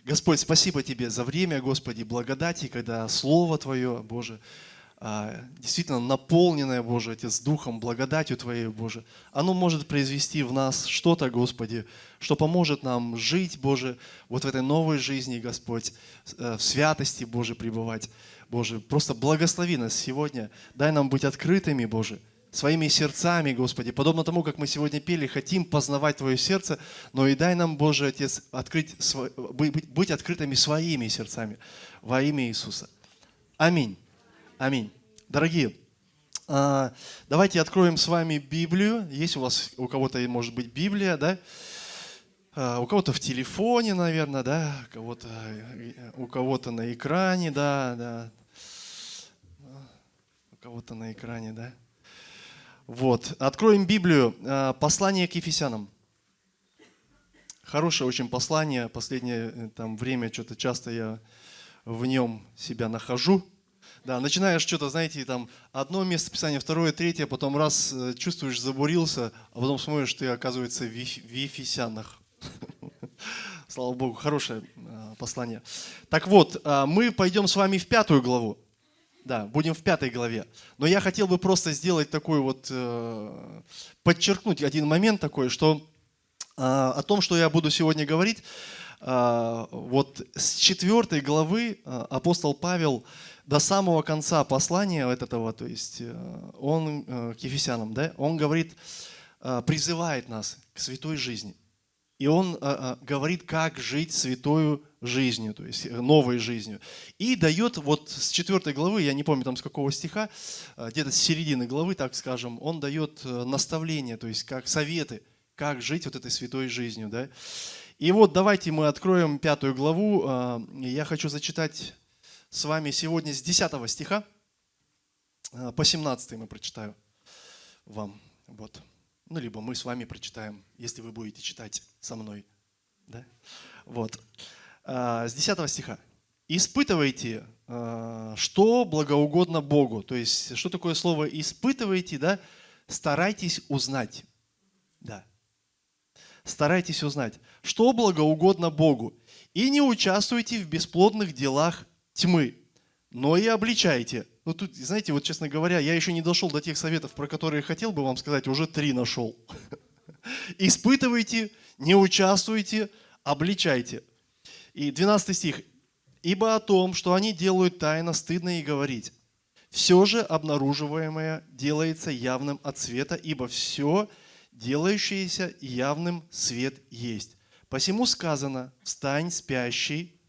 Господь, спасибо Тебе за время, Господи, благодати, когда Слово Твое, Боже, действительно наполненное, Боже, Отец, Духом, благодатью Твоей, Боже, оно может произвести в нас что-то, Господи, что поможет нам жить, Боже, вот в этой новой жизни, Господь, в святости, Боже, пребывать. Боже, просто благослови нас сегодня, дай нам быть открытыми, Боже, своими сердцами, Господи, подобно тому, как мы сегодня пели, хотим познавать Твое сердце, но и дай нам, Боже, Отец, быть открытыми своими сердцами во имя Иисуса. Аминь. Аминь. Дорогие, давайте откроем с вами Библию. Есть у кого-то, может быть, Библия, да? У кого-то в телефоне, наверное, да? У кого-то на экране, да. У кого-то на экране, да? Вот. Откроем Библию. Послание к Ефесянам. Хорошее очень послание. Последнее время что-то часто я в нем себя нахожу. Да, начинаешь что-то, знаете, там одно место Писания, второе, третье, потом раз чувствуешь, забурился, а потом смотришь, ты, оказывается, в Ефесянах. Слава Богу, хорошее послание. Так вот, мы пойдем с вами в 5 главу. Да, будем в 5 главе. Но я хотел бы просто сделать такой вот, подчеркнуть один момент такой, что о том, что я буду сегодня говорить, вот с 4 главы апостол Павел до самого конца послания этого, то есть он к Ефесянам, да, он говорит, призывает нас к святой жизни. И он говорит, как жить святою жизнью, то есть новой жизнью. И дает вот с 4 главы, я не помню там с какого стиха, где-то с середины главы, так скажем, он дает наставления, то есть как советы, как жить вот этой святой жизнью. Да? И вот давайте мы откроем 5 главу. Я хочу зачитать с вами сегодня с 10 стиха по 17 мы прочитаю вам. Вот. Ну, либо мы с вами прочитаем, если вы будете читать со мной. Да? Вот. С 10 стиха. «Испытывайте, что благоугодно Богу». То есть, что такое слово «испытывайте», да? Старайтесь узнать. Да. Старайтесь узнать, что благоугодно Богу. И не участвуйте в бесплодных делах тьмы, но и обличайте. Ну тут, знаете, вот честно говоря, я еще не дошел до тех советов, про которые хотел бы вам сказать, уже 3 нашел. Испытывайте, не участвуйте, обличайте. И 12 стих. «Ибо о том, что они делают тайно, стыдно и говорить. Все же обнаруживаемое делается явным от света, ибо все, делающееся явным, свет есть. Посему сказано, встань, спящий,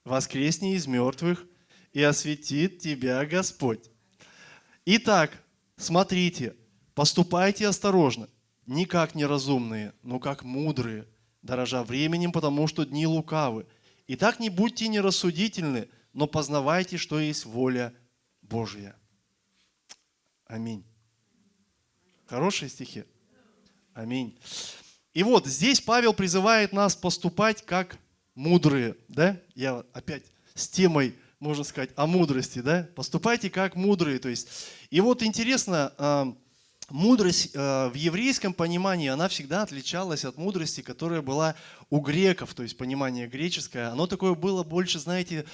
воскресни из мертвых, и осветит тебя Господь. Итак, смотрите, поступайте осторожно, не как неразумные, но как мудрые, дорожа временем, потому что дни лукавы. Итак, не будьте нерассудительны, но познавайте, что есть воля Божья». Аминь. Хорошие стихи? Аминь. И вот здесь Павел призывает нас поступать как мудрые. Да? Я опять с темой, можно сказать, о мудрости. Да? Поступайте как мудрые. То есть, и вот интересно, мудрость в еврейском понимании, она всегда отличалась от мудрости, которая была у греков, то есть понимание греческое. Оно такое было больше, знаете,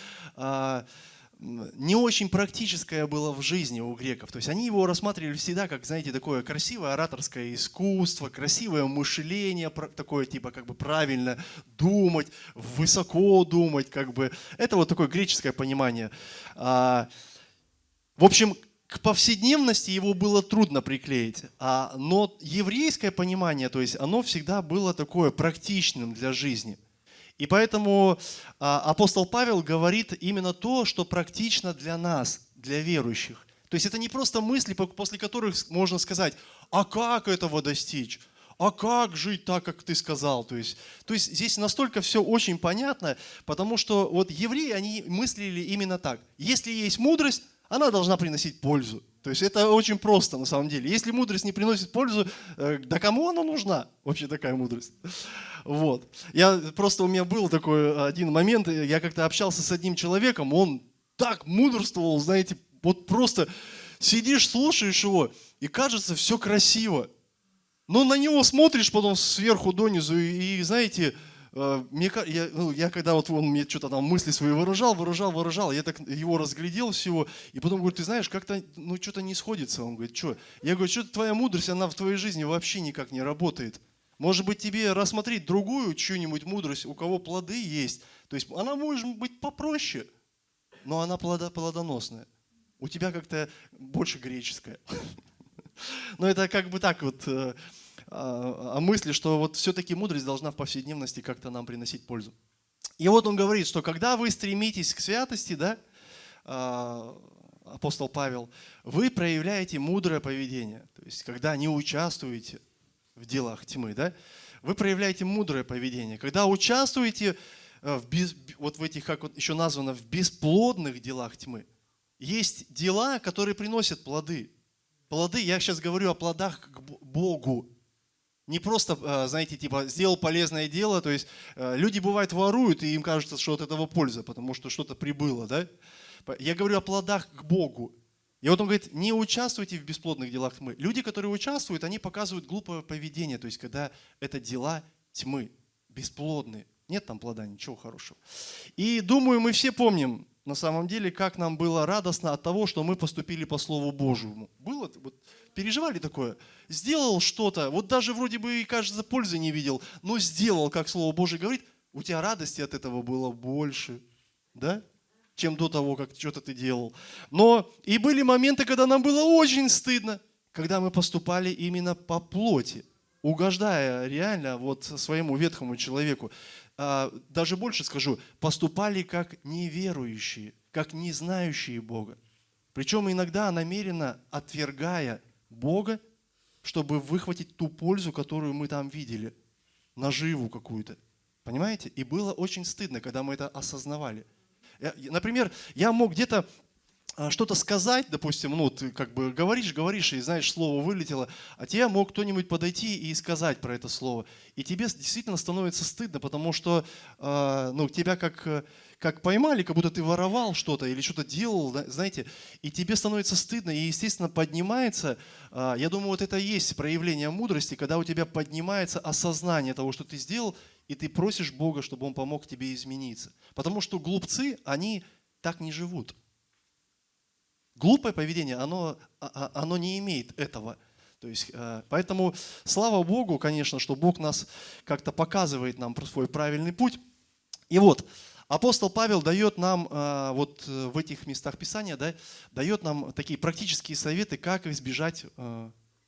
не очень практическое было в жизни у греков. То есть они его рассматривали всегда как, знаете, такое красивое ораторское искусство, красивое мышление, такое типа как бы правильно думать, высоко думать, как бы. Это вот такое греческое понимание. В общем, к повседневности его было трудно приклеить, но еврейское понимание, то есть оно всегда было такое практичным для жизни. И поэтому апостол Павел говорит именно то, что практично для нас, для верующих. То есть это не просто мысли, после которых можно сказать, а как этого достичь? А как жить так, как ты сказал? То есть здесь настолько все очень понятно, потому что вот евреи, они мыслили именно так. Если есть мудрость, она должна приносить пользу. То есть это очень просто на самом деле. Если мудрость не приносит пользу, да кому она нужна? Вообще такая мудрость. Вот. У меня был такой один момент, я как-то общался с одним человеком, он так мудрствовал, знаете, вот просто сидишь, слушаешь его, и кажется, все красиво. Но на него смотришь потом сверху донизу, и знаете, Я когда вот он мне что-то там мысли свои выражал, я так его разглядел всего, и потом говорю, ты знаешь, как-то, что-то не сходится. Он говорит, что? Я говорю, что твоя мудрость, она в твоей жизни вообще никак не работает. Может быть, тебе рассмотреть другую чью-нибудь мудрость, у кого плоды есть. То есть она может быть попроще, но она плодоносная. У тебя как-то больше греческая. Но это как бы так вот о мысли, что вот все-таки мудрость должна в повседневности как-то нам приносить пользу. И вот он говорит, что когда вы стремитесь к святости, да, апостол Павел, вы проявляете мудрое поведение. То есть когда не участвуете в делах тьмы, да, вы проявляете мудрое поведение. Когда участвуете вот в этих, как вот еще названо, в бесплодных делах тьмы. Есть дела, которые приносят плоды. Плоды, я сейчас говорю о плодах к Богу. Не просто, знаете, типа сделал полезное дело, то есть люди бывают воруют, и им кажется, что от этого польза, потому что что-то прибыло, да? Я говорю о плодах к Богу. И вот он говорит, не участвуйте в бесплодных делах тьмы. Люди, которые участвуют, они показывают глупое поведение, то есть когда это дела тьмы, бесплодные. Нет там плода, ничего хорошего. И думаю, мы все помним, на самом деле, как нам было радостно от того, что мы поступили по Слову Божьему. Было? Вот, переживали такое? Сделал что-то, вот даже вроде бы и, кажется, пользы не видел, но сделал, как Слово Божье говорит, у тебя радости от этого было больше, да? Чем до того, как что-то ты делал. Но и были моменты, когда нам было очень стыдно, когда мы поступали именно по плоти, угождая реально вот своему ветхому человеку. Даже больше скажу, поступали как неверующие, как не знающие Бога. Причем иногда намеренно отвергая Бога, чтобы выхватить ту пользу, которую мы там видели, наживу какую-то. Понимаете? И было очень стыдно, когда мы это осознавали. Например, я мог где-то что-то сказать, допустим, ты как бы говоришь, и знаешь, слово вылетело, а тебе мог кто-нибудь подойти и сказать про это слово. И тебе действительно становится стыдно, потому что тебя как поймали, как будто ты воровал что-то или что-то делал, знаете, и тебе становится стыдно, и, естественно, поднимается, я думаю, вот это и есть проявление мудрости, когда у тебя поднимается осознание того, что ты сделал, и ты просишь Бога, чтобы Он помог тебе измениться. Потому что глупцы, они так не живут. Глупое поведение, оно не имеет этого. То есть, поэтому слава Богу, конечно, что Бог нас как-то показывает нам свой правильный путь. И вот, апостол Павел дает нам вот в этих местах Писания, да, дает нам такие практические советы, как избежать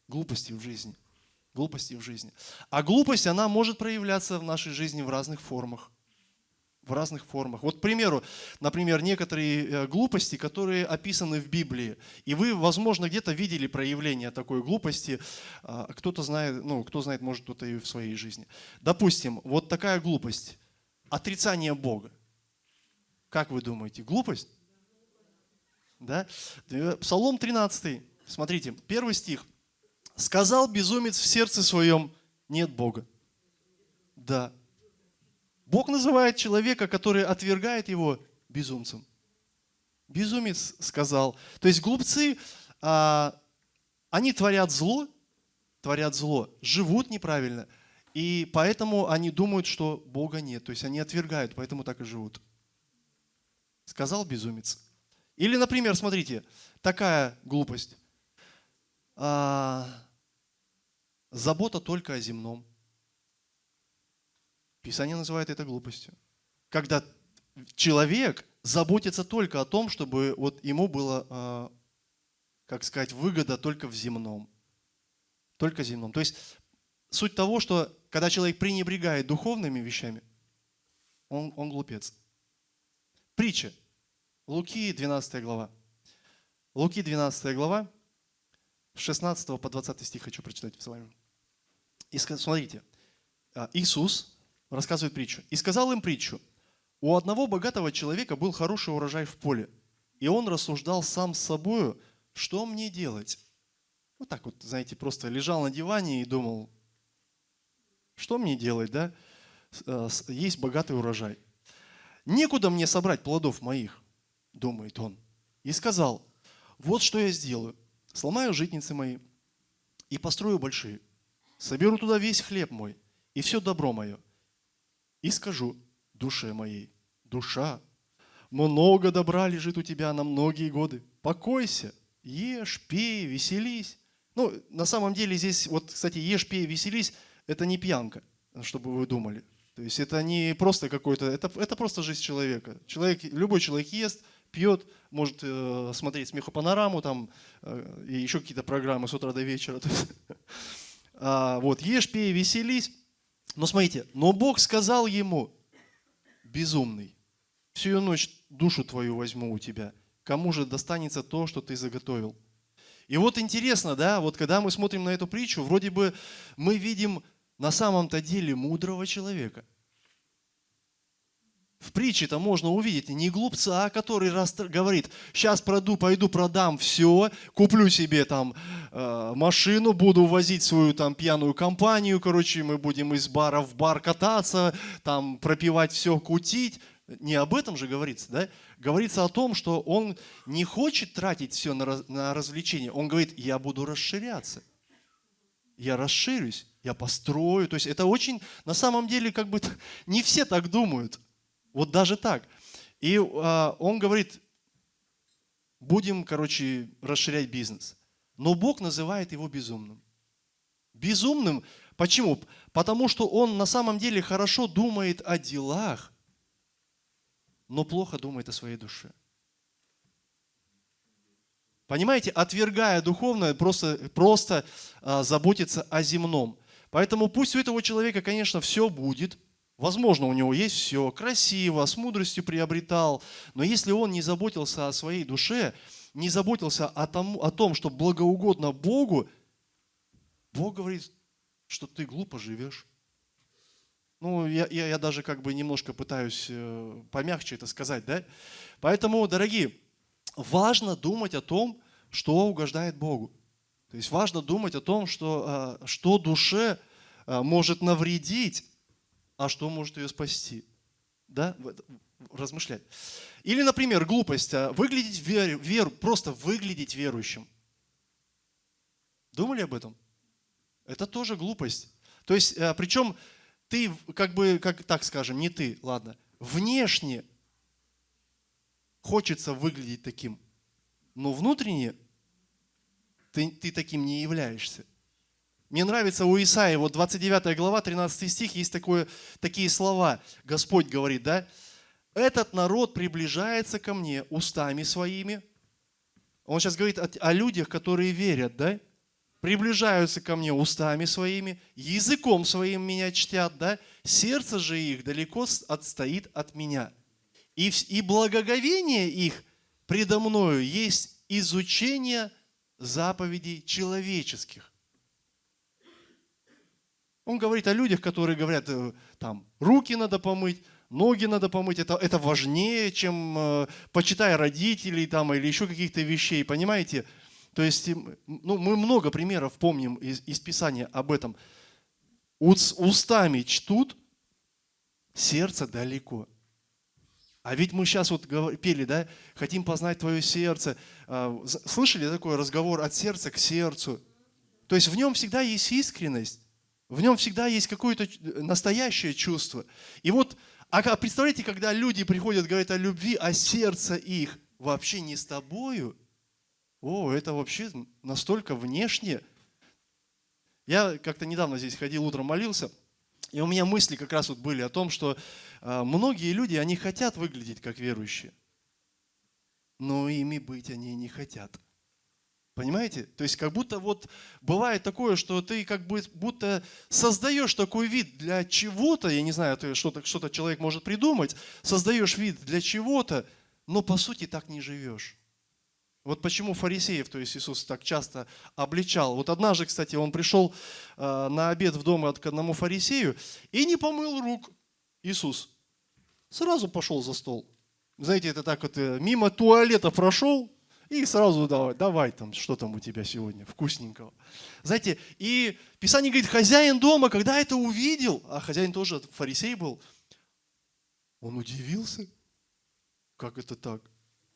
глупости в жизни. Глупости в жизни. А глупость, она может проявляться в нашей жизни в разных формах. В разных формах. Вот, к примеру, например, некоторые глупости, которые описаны в Библии. И вы, возможно, где-то видели проявление такой глупости. Кто-то знает, кто знает, может, кто-то и в своей жизни. Допустим, вот такая глупость. Отрицание Бога. Как вы думаете, глупость? Да? Псалом 13. Смотрите, 1 стих. «Сказал безумец в сердце своем, нет Бога». Да. Бог называет человека, который отвергает его, безумцем. Безумец сказал. То есть глупцы, они творят зло, живут неправильно, и поэтому они думают, что Бога нет. То есть они отвергают, поэтому так и живут. Сказал безумец. Или, например, смотрите, такая глупость. Забота только о земном. Писание называет это глупостью. Когда человек заботится только о том, чтобы вот ему было, выгода только в земном. Только в земном. То есть суть того, что когда человек пренебрегает духовными вещами, он глупец. Притча. Луки 12 глава. Луки 12 глава. С 16 по 20 стих хочу прочитать с вами. И смотрите, Иисус рассказывает притчу. «И сказал им притчу. У одного богатого человека был хороший урожай в поле, и он рассуждал сам с собою, что мне делать?» Вот так вот, знаете, просто лежал на диване и думал, что мне делать, да? Есть богатый урожай. «Некуда мне собрать плодов моих», думает он. И сказал, вот что я сделаю. Сломаю житницы мои и построю большие. Соберу туда весь хлеб мой и все добро мое. и скажу душе моей: душа, много добра лежит у тебя на многие годы. Покойся, ешь, пей, веселись. Ну, на самом деле здесь, вот, кстати, ешь, пей, веселись, это не пьянка, чтобы вы думали. То есть это не просто какой-то, это просто жизнь человека. Любой человек ест, пьет, может смотреть смехопанораму там, и еще какие-то программы с утра до вечера. Вот, ешь, пей, веселись. Но смотрите, но Бог сказал ему: безумный, всю ночь душу твою возьму у тебя. Кому же достанется то, что ты заготовил? И вот интересно, да, вот когда мы смотрим на эту притчу, вроде бы мы видим на самом-то деле мудрого человека. В притче-то можно увидеть не глупца, который говорит: сейчас пойду продам все, куплю себе там машину, буду возить свою там пьяную компанию, короче, мы будем из бара в бар кататься, там пропивать все, кутить. Не об этом же говорится, да? Говорится о том, что он не хочет тратить все на развлечения. Он говорит: я буду расширяться, я расширюсь, я построю. То есть это очень, на самом деле, как бы не все так думают. Вот даже так. И он говорит: будем, короче, расширять бизнес. Но Бог называет его безумным. Безумным почему? Потому что он на самом деле хорошо думает о делах, но плохо думает о своей душе. Понимаете, отвергая духовное, просто заботиться о земном. Поэтому пусть у этого человека, конечно, все будет. Возможно, у него есть все красиво, с мудростью приобретал. Но если он не заботился о своей душе, не заботился о том, что благоугодно Богу, Бог говорит, что ты глупо живешь. Ну, я даже как бы немножко пытаюсь помягче это сказать, да? Поэтому, дорогие, важно думать о том, что угождает Богу. То есть важно думать о том, что душе может навредить, а что может ее спасти. Да? Размышлять. Или, например, глупость. Просто выглядеть верующим. Думали об этом? Это тоже глупость. То есть, причем ты, как так скажем, не ты, ладно, внешне хочется выглядеть таким, но внутренне ты таким не являешься. Мне нравится у Исаии, вот 29 глава, 13 стих, есть такие слова. Господь говорит, да? Этот народ приближается ко мне устами своими. Он сейчас говорит о людях, которые верят, да? Приближаются ко мне устами своими, языком своим меня чтят, да? Сердце же их далеко отстоит от меня. И благоговение их предо мною есть изучение заповедей человеческих. Он говорит о людях, которые говорят, там, руки надо помыть, ноги надо помыть, это важнее, чем почитай родителей там, или еще каких-то вещей, понимаете? То есть мы много примеров помним из Писания об этом. Устами чтут, сердце далеко. А ведь мы сейчас вот пели, да, хотим познать твое сердце. Слышали такой разговор от сердца к сердцу? То есть в нем всегда есть искренность, в нем всегда есть какое-то настоящее чувство. И вот, представляете, когда люди приходят, говорят о любви, а сердце их вообще не с тобою, это вообще настолько внешне. Я как-то недавно здесь ходил, утром молился, и у меня мысли как раз вот были о том, что многие люди, они хотят выглядеть как верующие, но ими быть они не хотят. Понимаете? То есть как будто вот бывает такое, что ты как будто создаешь такой вид для чего-то, я не знаю, что-то человек может придумать, создаешь вид для чего-то, но по сути так не живешь. Вот почему фарисеев, то есть Иисус так часто обличал. Вот однажды, кстати, он пришел на обед в дом к одному фарисею и не помыл рук. Иисус сразу пошел за стол. Знаете, это так вот мимо туалета прошел и сразу давай там, что там у тебя сегодня вкусненького. Знаете, и Писание говорит, хозяин дома, когда это увидел, а хозяин тоже фарисей был, он удивился, как это так.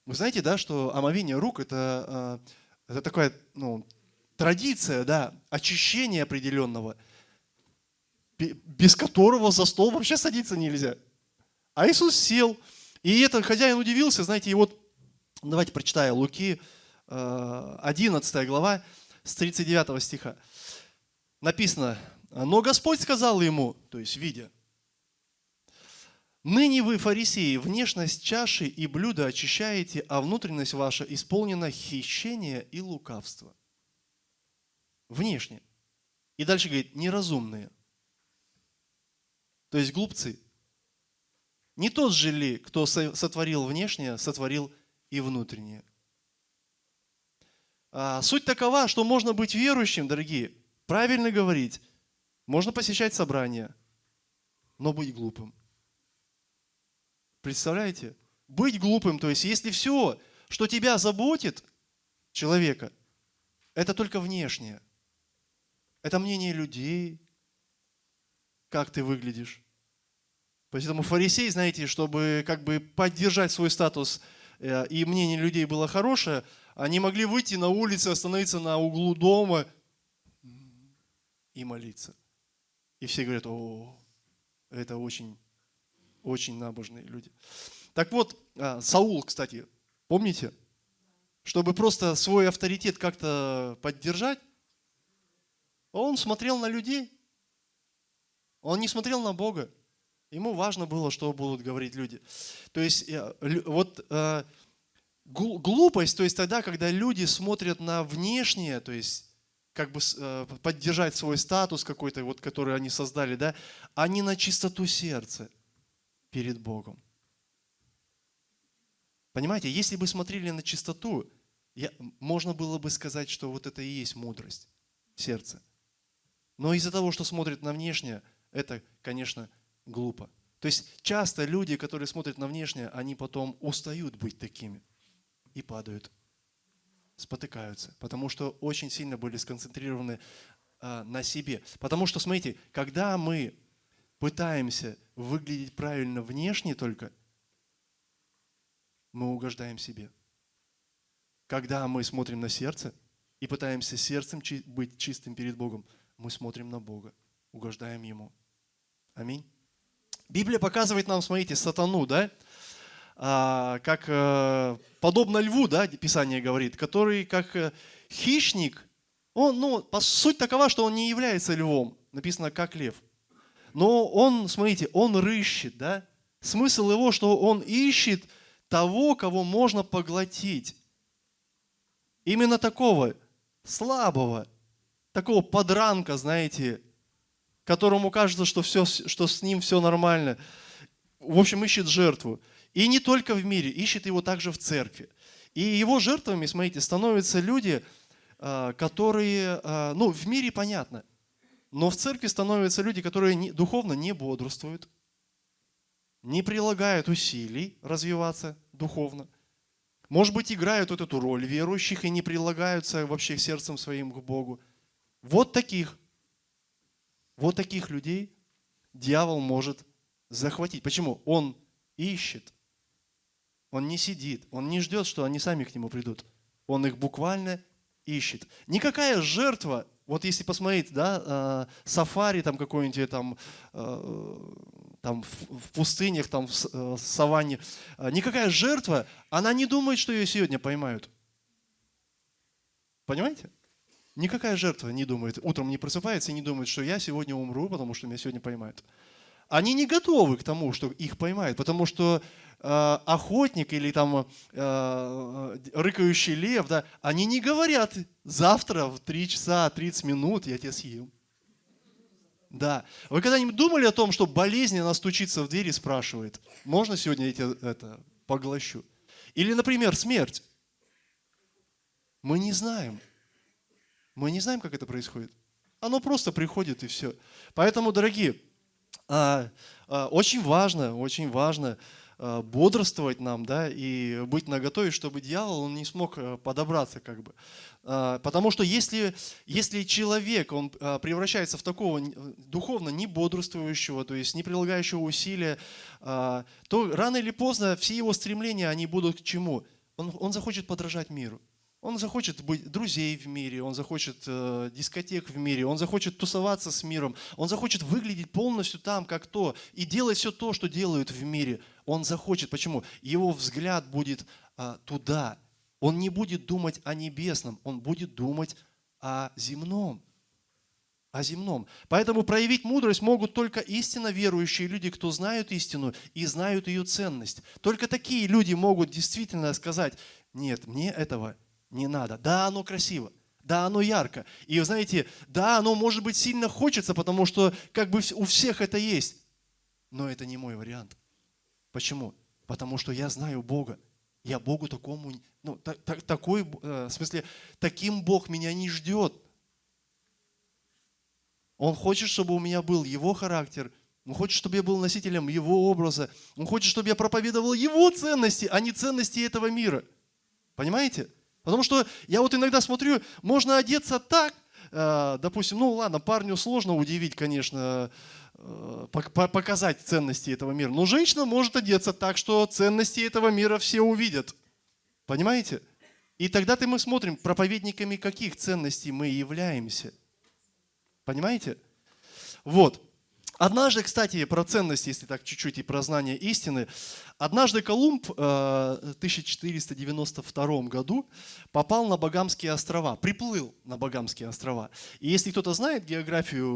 Вы знаете, да, что омовение рук это такая традиция, да, очищения определенного. без которого за стол вообще садиться нельзя. А Иисус сел, и этот хозяин удивился, знаете, и вот, давайте прочитаем Луки, 11 глава, с 39 стиха. Написано: «Но Господь сказал ему», то есть видя, «Ныне вы, фарисеи, внешность чаши и блюда очищаете, а внутренность ваша исполнена хищения и лукавства». Внешне. И дальше говорит: неразумные. То есть глупцы. Не тот же ли, кто сотворил внешнее, сотворил и внутреннее. Суть такова, что можно быть верующим, дорогие, правильно говорить, можно посещать собрания, но быть глупым. Представляете? Быть глупым, то есть если все, что тебя заботит, человека, это только внешнее. Это мнение людей, как ты выглядишь. Поэтому фарисей, знаете, чтобы как бы поддержать свой статус и мнение людей было хорошее, они могли выйти на улицу, остановиться на углу дома и молиться. И все говорят: о, это очень, очень набожные люди. Так вот, Саул, кстати, помните? Чтобы просто свой авторитет как-то поддержать, он смотрел на людей. Он не смотрел на Бога. Ему важно было, что будут говорить люди. То есть вот глупость, то есть тогда, когда люди смотрят на внешнее, то есть как бы поддержать свой статус какой-то, вот, который они создали, да, а не на чистоту сердца перед Богом. Понимаете, если бы смотрели на чистоту, можно было бы сказать, что вот это и есть мудрость сердца. Но из-за того, что смотрят на внешнее, это, конечно, глупо. То есть часто люди, которые смотрят на внешнее, они потом устают быть такими и падают, спотыкаются, потому что очень сильно были сконцентрированы на себе. Потому что, смотрите, когда мы пытаемся выглядеть правильно внешне только, мы угождаем себе. Когда мы смотрим на сердце и пытаемся сердцем быть чистым перед Богом, мы смотрим на Бога, угождаем Ему. Аминь. Библия показывает нам, смотрите, сатану, да, как подобно льву, да, Писание говорит, который как хищник, суть такова, что он не является львом, написано как лев. Но он, смотрите, он рыщет, да, смысл его, что он ищет того, кого можно поглотить. Именно такого слабого, такого подранка, знаете, которому кажется, что с ним все нормально. В общем, ищет жертву. И не только в мире, ищет его также в церкви. И его жертвами, смотрите, становятся люди, которые, в мире понятно, но в церкви становятся люди, которые духовно не бодрствуют, не прилагают усилий развиваться духовно. Может быть, играют вот эту роль верующих и не прилагаются вообще сердцем своим к Богу. Вот таких людей дьявол может захватить. Почему? Он ищет. Он не сидит. Он не ждет, что они сами к нему придут. Он их буквально ищет. Никакая жертва, вот если посмотреть, да, сафари там какой-нибудь, там в пустынях, там в саванне, никакая жертва, она не думает, что ее сегодня поймают. Понимаете? Никакая жертва не думает, утром не просыпается и не думает, что я сегодня умру, потому что меня сегодня поймают. Они не готовы к тому, что их поймают, потому что охотник или там рыкающий лев, да, они не говорят: завтра в 3 часа 30 минут я тебя съем. Да. Вы когда-нибудь думали о том, что болезнь, она стучится в дверь и спрашивает: можно сегодня я тебя поглощу? Или, например, смерть. Мы не знаем. Мы не знаем, как это происходит. Оно просто приходит и все. Поэтому, дорогие, очень важно бодрствовать нам, да, и быть наготове, чтобы дьявол он не смог подобраться, как бы. Потому что если человек, он превращается в такого духовно не бодрствующего, то есть не прилагающего усилия, то рано или поздно все его стремления, они будут к чему? Он захочет подражать миру. Он захочет быть друзей в мире, он захочет дискотек в мире, он захочет тусоваться с миром, он захочет выглядеть полностью там, как то, и делать все то, что делают в мире. Он захочет. Почему? Его взгляд будет туда. Он не будет думать о небесном, он будет думать о земном. О земном. Поэтому проявить мудрость могут только истинно верующие люди, кто знают истину и знают ее ценность. Только такие люди могут действительно сказать: нет, мне этого не надо. Да, оно красиво, да, оно ярко. И вы знаете, да, оно может быть сильно хочется, потому что как бы у всех это есть. Но это не мой вариант. Почему? Потому что я знаю Бога. Я Богу такому, в смысле, таким Бог меня не ждет. Он хочет, чтобы у меня был Его характер. Он хочет, чтобы я был носителем Его образа. Он хочет, чтобы я проповедовал Его ценности, а не ценности этого мира. Понимаете? Потому что я вот иногда смотрю, можно одеться так, допустим, ладно, парню сложно удивить, конечно, показать ценности этого мира. Но женщина может одеться так, что ценности этого мира все увидят. Понимаете? И тогда мы смотрим, проповедниками каких ценностей мы являемся. Понимаете? Вот. Однажды, кстати, про ценности, если так чуть-чуть и про знание истины. Однажды Колумб в 1492 году попал на Багамские острова, приплыл на Багамские острова. И если кто-то знает географию,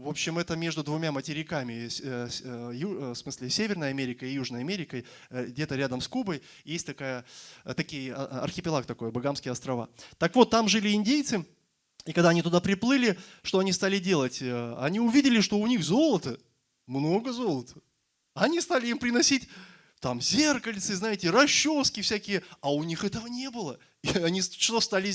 в общем, это между двумя материками, в смысле Северной Америкой и Южной Америкой, где-то рядом с Кубой, есть такие архипелаг такой, Багамские острова. Так вот, там жили индейцы. И когда они туда приплыли, что они стали делать? Они увидели, что у них золото, много золота. Они стали им приносить там зеркальцы, знаете, расчески всякие, а у них этого не было. И они что стали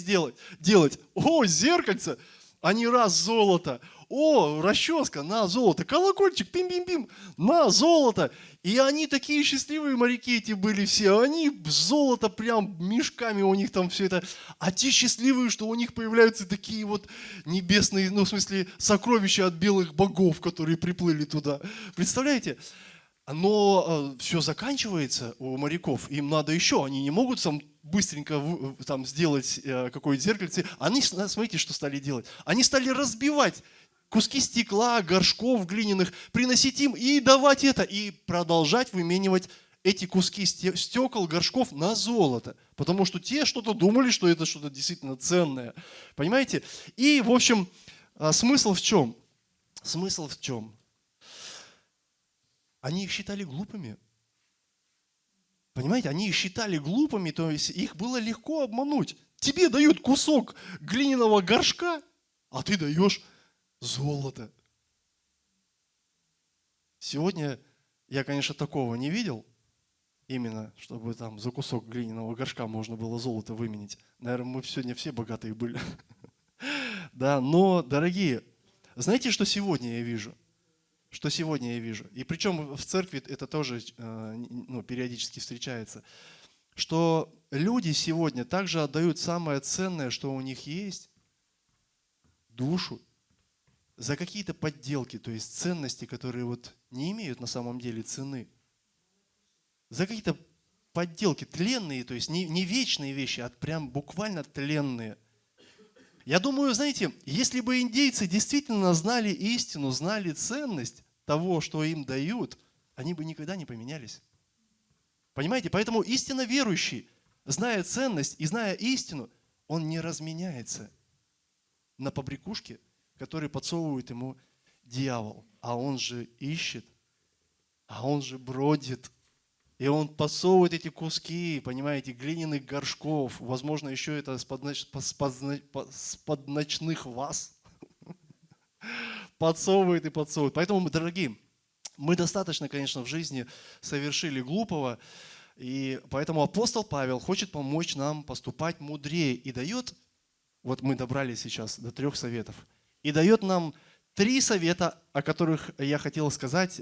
делать? О, зеркальце! Они раз золото. О, расческа, на золото. Колокольчик, пим-пим-пим, на золото. И они такие счастливые моряки эти были все. Они золото прям мешками у них там все это. А те счастливые, что у них появляются такие вот небесные, в смысле, сокровища от белых богов, которые приплыли туда. Представляете? Но все заканчивается у моряков, им надо еще, они не могут быстренько сделать какое-то зеркальце. Они, смотрите, что стали делать. Они стали разбивать куски стекла, горшков глиняных, приносить им и давать это, и продолжать выменивать эти куски стекол, горшков на золото. Потому что те что-то думали, что это что-то действительно ценное. Понимаете? И, в общем, смысл в чем? Смысл в чем? Они их считали глупыми. Понимаете, они их считали глупыми, то есть их было легко обмануть. Тебе дают кусок глиняного горшка, а ты даешь золото. Сегодня я, конечно, такого не видел, именно, чтобы там за кусок глиняного горшка можно было золото выменить. Наверное, мы сегодня все богатые были. Да, но, дорогие, знаете, что сегодня я вижу? Что сегодня я вижу. И причем в церкви это тоже периодически встречается. Что люди сегодня также отдают самое ценное, что у них есть, душу, за какие-то подделки, то есть ценности, которые вот не имеют на самом деле цены. За какие-то подделки тленные, то есть не вечные вещи, а прям буквально тленные. Я думаю, знаете, если бы индейцы действительно знали истину, знали ценность того, что им дают, они бы никогда не поменялись. Понимаете? Поэтому истинно верующий, зная ценность и зная истину, он не разменяется на побрякушки, которые подсовывает ему дьявол. А он же ищет, а он же бродит. И он подсовывает эти куски, понимаете, глиняных горшков, возможно, еще это с-под ночных ваз. Подсовывает и подсовывает. Поэтому, дорогие, мы достаточно, конечно, в жизни совершили глупого, и поэтому апостол Павел хочет помочь нам поступать мудрее и дает, вот мы добрались сейчас до 3 советов, и дает нам 3 совета, о которых я хотел сказать,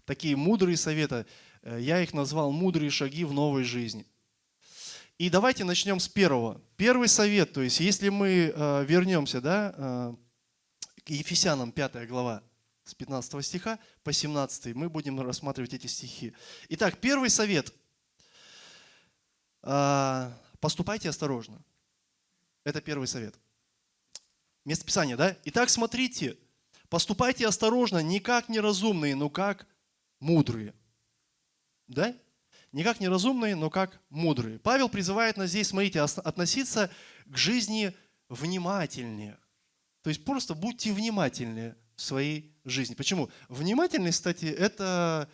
такие мудрые советы. Я их назвал «Мудрые шаги в новой жизни». И давайте начнем с первого. Первый совет, то есть если мы вернемся к Ефесянам 5 глава с 15 стиха по 17, мы будем рассматривать эти стихи. Итак, первый совет. Поступайте осторожно. Это первый совет. Место Писания, да? Итак, смотрите, поступайте осторожно, не как неразумные, но как мудрые. Да? Не как неразумные, но как мудрые. Павел призывает нас здесь, смотрите, относиться к жизни внимательнее. То есть просто будьте внимательнее в своей жизни. Почему? Внимательность, кстати, это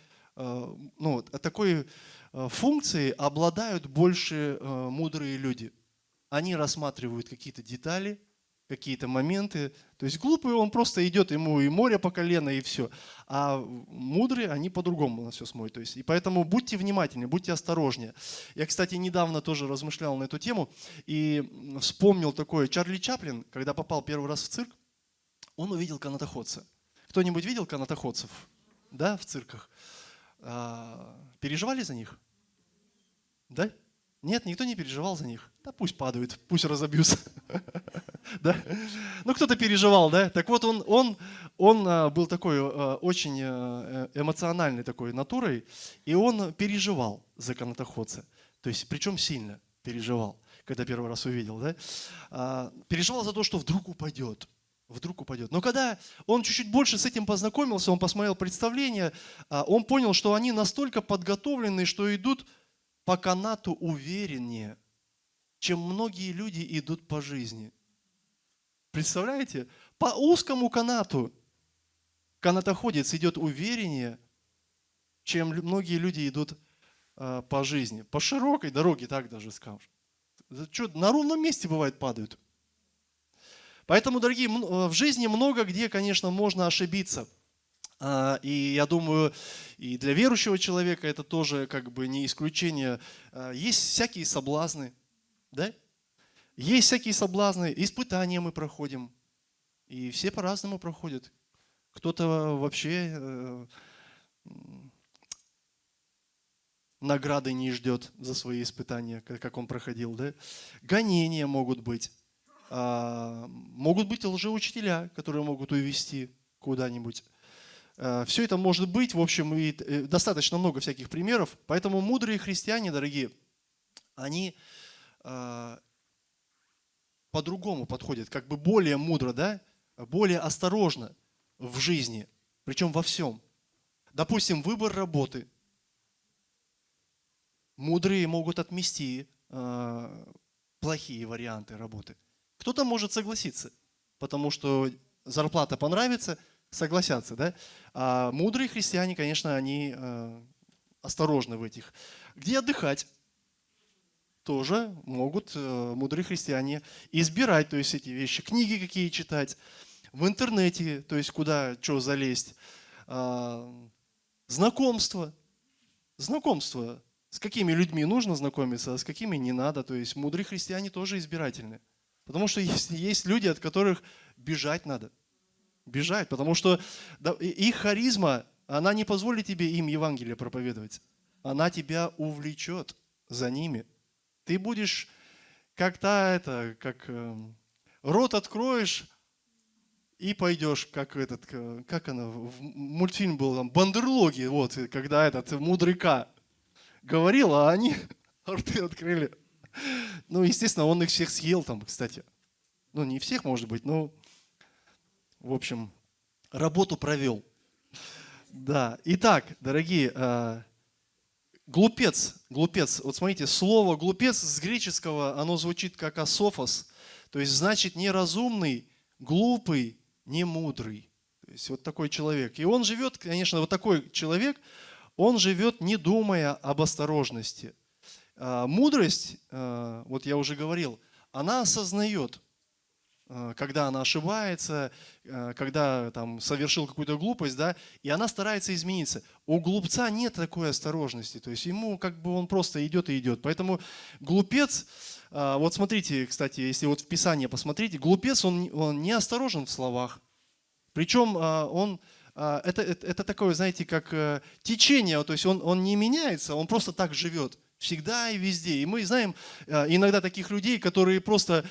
такой функцией обладают больше мудрые люди. Они рассматривают какие-то детали, какие-то моменты. То есть глупый, он просто идет, ему и море по колено, и все. А мудрые, они по-другому на все смотрят. То есть, и поэтому будьте внимательнее, будьте осторожнее. Я, кстати, недавно тоже размышлял на эту тему и вспомнил такое. Чарли Чаплин, когда попал первый раз в цирк, он увидел канатоходца. Кто-нибудь видел канатоходцев? Да, в цирках? Переживали за них? Да? Нет, никто не переживал за них. Да пусть падают, пусть разобьются. Да? Ну, кто-то переживал, да? Так вот, он был такой очень эмоциональной такой натурой, и он переживал за канатоходца. То есть, причем сильно переживал, когда первый раз увидел, да? Переживал за то, что вдруг упадет. Вдруг упадет. Но когда он чуть-чуть больше с этим познакомился, он посмотрел представление, он понял, что они настолько подготовлены, что идут по канату увереннее, чем многие люди идут по жизни. Представляете? По узкому канату канатоходец идет увереннее, чем многие люди идут по жизни. По широкой дороге, так даже скажем. Что, на ровном месте бывает падают. Поэтому, дорогие, в жизни много где, конечно, можно ошибиться. И я думаю, и для верующего человека это тоже как бы не исключение. Есть всякие соблазны, да? Есть всякие соблазны, испытания мы проходим. И все по-разному проходят. Кто-то вообще награды не ждет за свои испытания, как он проходил, да? Гонения могут быть. Могут быть лжеучителя, которые могут увести куда-нибудь. Все это может быть, в общем, и достаточно много всяких примеров. Поэтому мудрые христиане, дорогие, они по-другому подходят, как бы более мудро, да, более осторожно в жизни, причем во всем. Допустим, выбор работы. Мудрые могут отмести плохие варианты работы. Кто-то может согласиться, потому что зарплата понравится, согласятся, да? А мудрые христиане, конечно, они осторожны в этих. Где отдыхать? Тоже могут мудрые христиане избирать, то есть эти вещи, книги какие читать, в интернете, то есть куда, что залезть, знакомство, с какими людьми нужно знакомиться, а с какими не надо, то есть мудрые христиане тоже избирательны, потому что есть люди, от которых бежать надо, бежать, потому что их харизма, она не позволит тебе им Евангелие проповедовать, она тебя увлечет за ними. Ты будешь как рот откроешь и пойдешь, как она, мультфильм был, там, Бандерлоги, вот, когда этот мудрый К говорил, а они рты открыли. Ну, естественно, он их всех съел там, кстати. Ну, не всех, может быть, но, в общем, работу провел. Да, итак, дорогие, глупец. Вот смотрите, слово глупец с греческого, оно звучит как асофос, то есть значит неразумный, глупый, не мудрый. То есть вот такой человек. И он живет, конечно, вот такой человек, он живет, не думая об осторожности. Мудрость, вот я уже говорил, она осознает, когда она ошибается, когда там совершил какую-то глупость, да, и она старается измениться. У глупца нет такой осторожности, то есть ему как бы он просто идет и идет. Поэтому глупец, вот смотрите, кстати, если вот в Писании посмотрите, глупец, он не осторожен в словах. Причем это такое, знаете, как течение, то есть он не меняется, он просто так живет. Всегда и везде. И мы знаем иногда таких людей, которые просто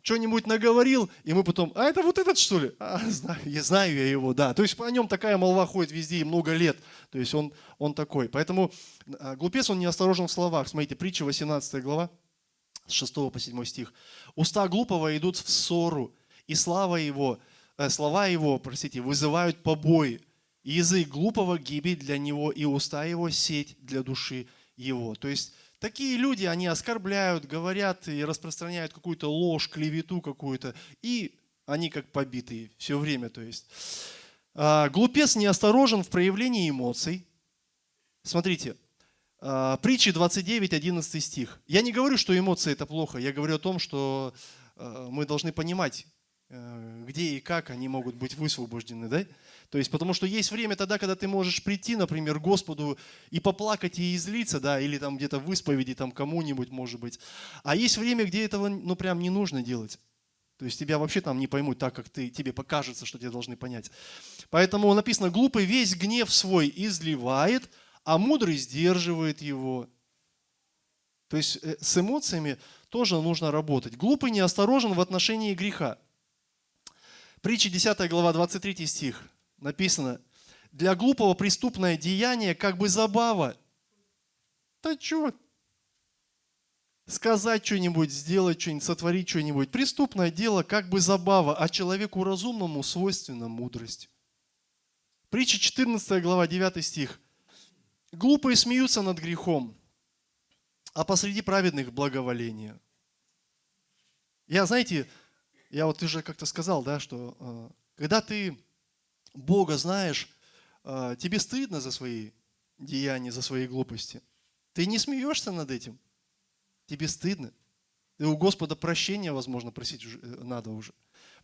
что-нибудь наговорил, и мы потом, а это вот этот, что ли? Знаю я его, да. То есть о нем такая молва ходит везде и много лет. То есть он такой. Поэтому глупец, он неосторожен в словах. Смотрите, притча 18 глава. с 6 по 7 стих. «Уста глупого идут в ссору, и слова его, простите, вызывают побои. И язык глупого гибель для него, и уста его сеть для души его». То есть такие люди, они оскорбляют, говорят и распространяют какую-то ложь, клевету какую-то, и они как побитые все время. То есть глупец неосторожен в проявлении эмоций. Смотрите, Притчи 29, 11 стих. Я не говорю, что эмоции это плохо, я говорю о том, что мы должны понимать, где и как они могут быть высвобождены, да? То есть, потому что есть время тогда, когда ты можешь прийти, например, к Господу и поплакать и излиться, да, или там где-то в исповеди там кому-нибудь, может быть. А есть время, где этого, ну, прям не нужно делать. То есть тебя вообще там не поймут так, как тебе покажется, что тебя должны понять. Поэтому написано: глупый весь гнев свой изливает, а мудрый сдерживает его. То есть с эмоциями тоже нужно работать. Глупый неосторожен в отношении греха. Притча 10 глава, 23 стих. Написано: для глупого преступное деяние как бы забава. Да что? Сказать что-нибудь, сделать что-нибудь, сотворить что-нибудь. Преступное дело как бы забава, а человеку разумному свойственна мудрость. Притча 14 глава, 9 стих. Глупые смеются над грехом, а посреди праведных благоволение. Знаете, я вот уже как-то сказал, да, что когда ты Бога знаешь, тебе стыдно за свои деяния, за свои глупости. Ты не смеешься над этим. Тебе стыдно. И у Господа прощения, возможно, просить надо уже.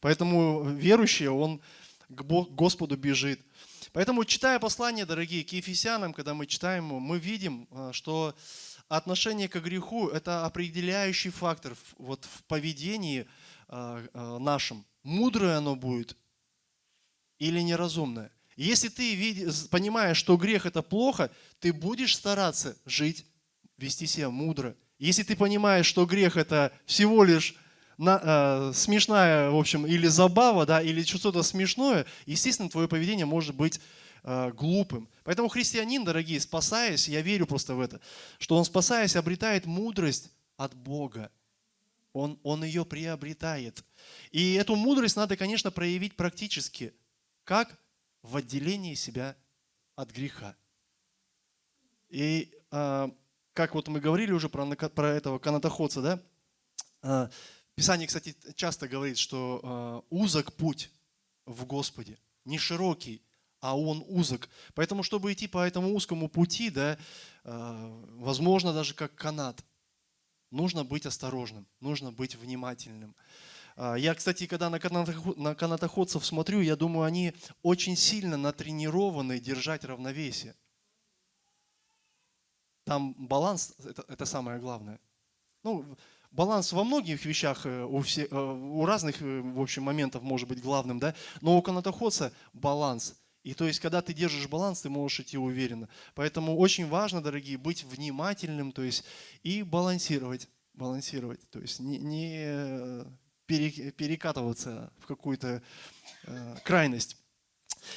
Поэтому верующий, он к Господу бежит. Поэтому, читая послание, дорогие, к Ефесянам, когда мы читаем его, мы видим, что отношение к греху – это определяющий фактор вот в поведении нашем. Мудрое оно будет или неразумное. Если ты понимаешь, что грех – это плохо, ты будешь стараться жить, вести себя мудро. Если ты понимаешь, что грех – это всего лишь смешная, в общем, или забава, да, или что-то смешное, естественно, твое поведение может быть глупым. Поэтому христианин, дорогие, спасаясь, я верю просто в это, что он, спасаясь, обретает мудрость от Бога. Он ее приобретает. И эту мудрость надо, конечно, проявить практически. Как? В отделении себя от греха. И как вот мы говорили уже про этого канатоходца, да? Писание, кстати, часто говорит, что узок путь в Господе, не широкий, а он узок. Поэтому, чтобы идти по этому узкому пути, да, возможно, даже как канат, нужно быть осторожным, нужно быть внимательным. Я, кстати, когда на канатоходцев смотрю, я думаю, они очень сильно натренированы держать равновесие. Там баланс – это самое главное. Ну, баланс во многих вещах, у разных, в общем, моментов может быть главным, да? Но у канатоходца баланс. И то есть, когда ты держишь баланс, ты можешь идти уверенно. Поэтому очень важно, дорогие, быть внимательным, то есть, и балансировать. То есть, не перекатываться в какую-то крайность.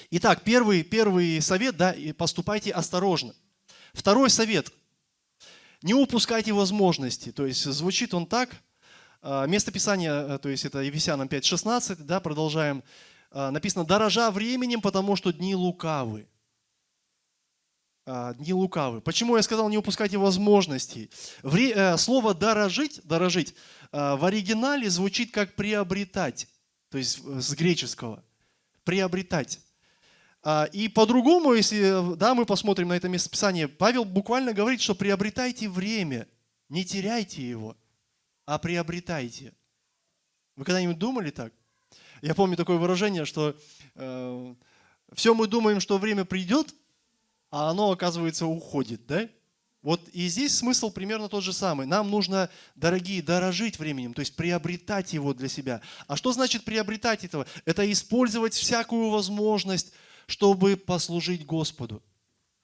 Итак, первый совет, да, и поступайте осторожно. Второй совет. Не упускайте возможности. То есть звучит он так. Место Писания, то есть это Ефесянам 5:16, да, продолжаем. Написано: дорожа временем, потому что дни лукавы. Дни лукавы. Почему я сказал, не упускайте возможностей? Слово дорожить в оригинале звучит как приобретать. То есть с греческого. Приобретать. И по-другому, если мы посмотрим на это местописание, Павел буквально говорит, что приобретайте время, не теряйте его, а приобретайте. Вы когда-нибудь думали так? Я помню такое выражение, что все мы думаем, что время придет, а оно, оказывается, уходит, да? Вот и здесь смысл примерно тот же самый. Нам нужно, дорогие, дорожить временем, то есть приобретать его для себя. А что значит приобретать этого? Это использовать всякую возможность, чтобы послужить Господу.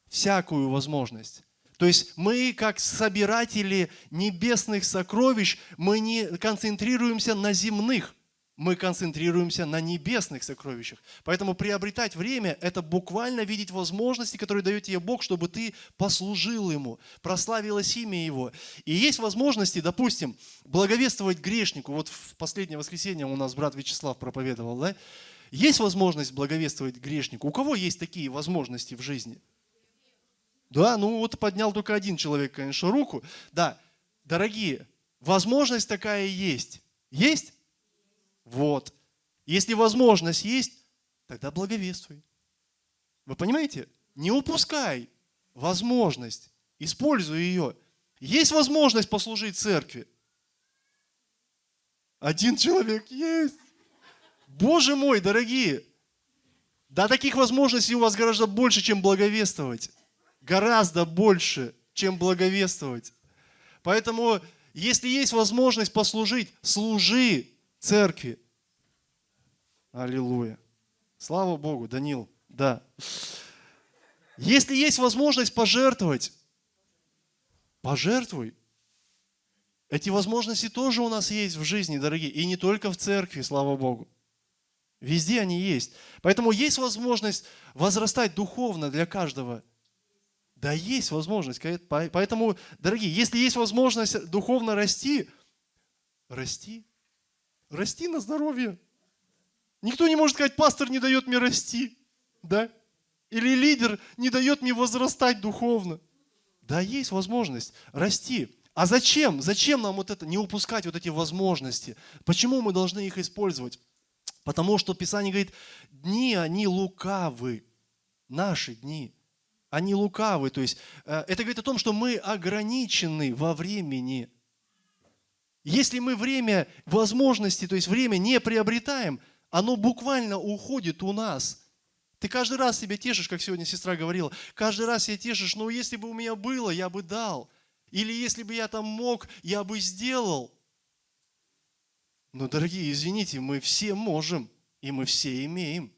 Всякую возможность. То есть мы, как собиратели небесных сокровищ, мы не концентрируемся на земных. мы концентрируемся на небесных сокровищах. Поэтому приобретать время – это буквально видеть возможности, которые дает тебе Бог, чтобы ты послужил Ему, прославилось имя Его. И есть возможности, допустим, благовествовать грешнику. Вот в последнее воскресенье у нас брат Вячеслав проповедовал, да? Есть возможность благовествовать грешнику. У кого есть такие возможности в жизни? Да, ну вот поднял только один человек, конечно, руку. Да, дорогие, возможность такая есть. Есть? Вот. Если возможность есть, тогда благовествуй. Вы понимаете? Не упускай возможность, используй ее. Есть возможность послужить церкви. Один человек есть. Боже мой, дорогие, да таких возможностей у вас гораздо больше, чем благовествовать. Гораздо больше, чем благовествовать. Поэтому, если есть возможность послужить, служи церкви. Аллилуйя. Слава Богу, Данил, да. Если есть возможность пожертвовать, пожертвуй. Эти возможности тоже у нас есть в жизни, дорогие, и не только в церкви, слава Богу. Везде они есть. Поэтому есть возможность возрастать духовно для каждого. Да, есть возможность. Поэтому, дорогие, если есть возможность духовно расти, расти. Расти на здоровье. Никто не может сказать, пастор не дает мне расти. Да? Или лидер не дает мне возрастать духовно. Да, есть возможность расти. А зачем? Зачем нам вот это, не упускать вот эти возможности? Почему мы должны их использовать? Потому что Писание говорит, дни, они лукавы. Наши дни, они лукавы. То есть это говорит о том, что мы ограничены во времени. Если мы время, возможности, то есть время не приобретаем, оно буквально уходит у нас. Ты каждый раз себя тешишь, как сегодня сестра говорила, каждый раз себя тешишь, ну если бы у меня было, я бы дал. Или если бы я там мог, я бы сделал. Но, дорогие, извините, мы все можем, и мы все имеем.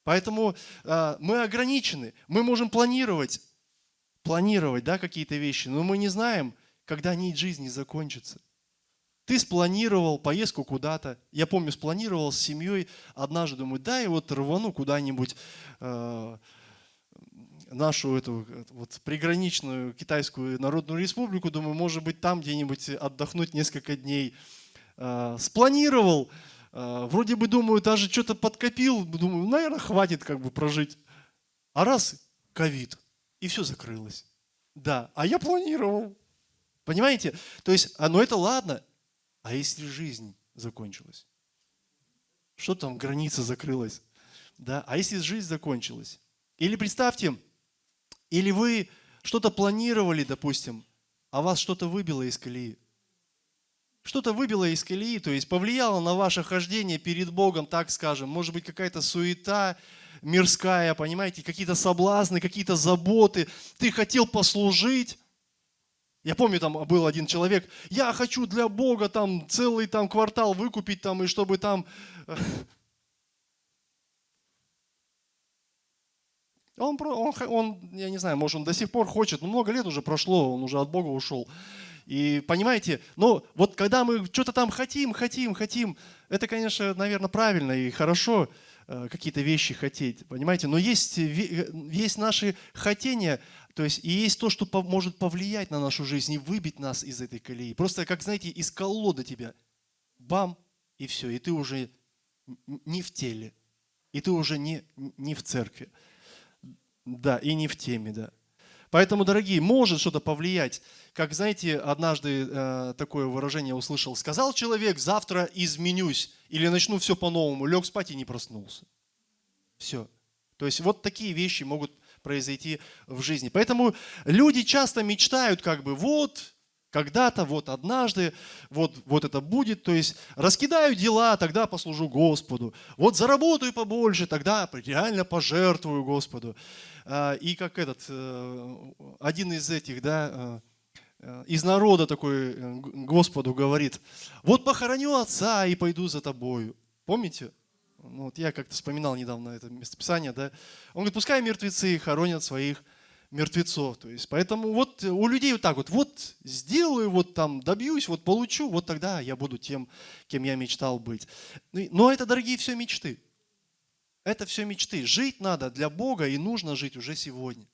Поэтому мы ограничены. Мы можем планировать, да, какие-то вещи, но мы не знаем, когда нить жизни закончится. Ты спланировал поездку куда-то. Я помню, спланировал с семьей однажды, думаю, дай вот рвану куда-нибудь нашу эту вот приграничную Китайскую Народную Республику, думаю, может быть, там где-нибудь отдохнуть несколько дней. Спланировал, вроде бы, думаю, даже что-то подкопил, думаю, наверное, хватит как бы прожить. А раз ковид, и все закрылось. Да, а я планировал. Понимаете? То есть, ну это ладно. А если жизнь закончилась? Что там, граница закрылась? Да, а если жизнь закончилась? Или представьте, или вы что-то планировали, допустим, а вас что-то выбило из колеи. Что-то выбило из колеи, то есть повлияло на ваше хождение перед Богом, так скажем. Может быть, какая-то суета мирская, понимаете, какие-то соблазны, какие-то заботы. Ты хотел послужить. Я помню, там был один человек, я хочу для Бога там целый там квартал выкупить там, и чтобы там... Он, я не знаю, может, он до сих пор хочет, но много лет уже прошло, он уже от Бога ушел. И понимаете, ну вот когда мы что-то там хотим, это, конечно, наверное, правильно и хорошо какие-то вещи хотеть, понимаете, но есть наши хотения, то есть и есть то, что может повлиять на нашу жизнь и выбить нас из этой колеи. Просто, как, знаете, из колоды тебя, бам, и все, и ты уже не в теле, и ты уже не в церкви. Да, и не в теме, да. Поэтому, дорогие, может что-то повлиять. Как, знаете, однажды такое выражение услышал. Сказал человек, завтра изменюсь или начну все по-новому. Лег спать и не проснулся. Все. То есть вот такие вещи могут произойти в жизни. Поэтому люди часто мечтают, как бы, вот, когда-то, вот однажды, вот это будет. То есть раскидаю дела, тогда послужу Господу. Вот заработаю побольше, тогда реально пожертвую Господу. И как один из этих, да, из народа такой Господу говорит, вот похороню отца и пойду за тобою. Помните? Ну, вот я как-то вспоминал недавно это местописание, да. Он говорит, пускай мертвецы хоронят своих мертвецов. То есть, поэтому вот у людей вот так вот сделаю, вот там добьюсь, вот получу, вот тогда я буду тем, кем я мечтал быть. Но это, дорогие, все мечты. Это все мечты. Жить надо для Бога, и нужно жить уже сегодня.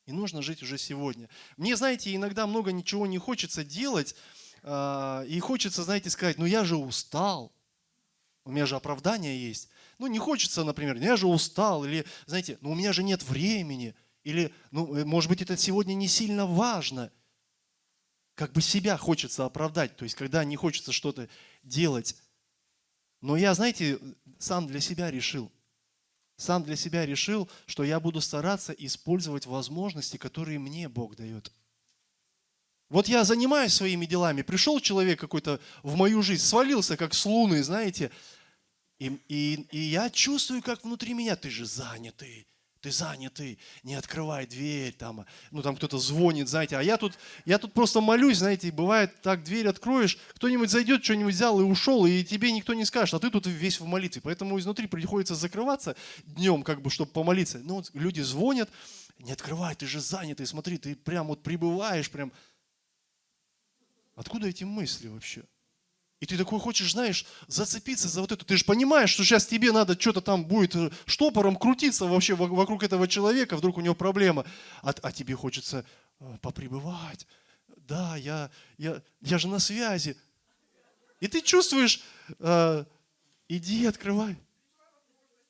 И нужно жить уже сегодня. Мне, знаете, иногда много ничего не хочется делать, и хочется, знаете, сказать, ну я же устал, у меня же оправдание есть. Ну не хочется, например, я же устал, или, знаете, ну у меня же нет времени, или, ну, может быть, это сегодня не сильно важно. Как бы себя хочется оправдать, то есть когда не хочется что-то делать. Но я, знаете, сам для себя решил, что я буду стараться использовать возможности, которые мне Бог дает. Вот я занимаюсь своими делами, пришел человек какой-то в мою жизнь, свалился как с луны, знаете, и я чувствую, как внутри меня, ты занятый, не открывай дверь, там, ну там кто-то звонит, знаете, а я тут просто молюсь, знаете, и бывает так, дверь откроешь, кто-нибудь зайдет, что-нибудь взял и ушел, и тебе никто не скажет, а ты тут весь в молитве, поэтому изнутри приходится закрываться днем, как бы, чтобы помолиться. Ну, вот люди звонят, не открывай, ты же занятый, смотри, ты прям вот прибываешь, прям. Откуда эти мысли вообще? И ты такой хочешь, знаешь, зацепиться за вот это. Ты же понимаешь, что сейчас тебе надо что-то там будет штопором крутиться вообще вокруг этого человека, вдруг у него проблема. А тебе хочется попребывать. Да, я же на связи. И ты чувствуешь, иди открывай.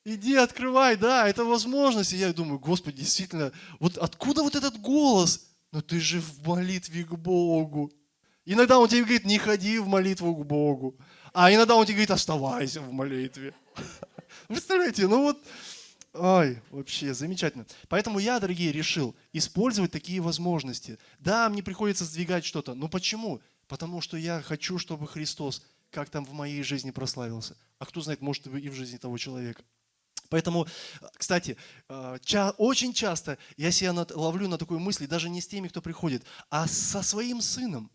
Иди открывай, да, это возможность. И я думаю, Господи, действительно, вот откуда вот этот голос? Ну ты же в молитве к Богу. Иногда он тебе говорит, не ходи в молитву к Богу. А иногда он тебе говорит, оставайся в молитве. Представляете, ну вот, ой, вообще замечательно. Поэтому я, дорогие, решил использовать такие возможности. Да, мне приходится сдвигать что-то. Но почему? Потому что я хочу, чтобы Христос как там в моей жизни прославился. А кто знает, может и в жизни того человека. Поэтому, кстати, очень часто я себя ловлю на такой мысли, даже не с теми, кто приходит, а со своим сыном.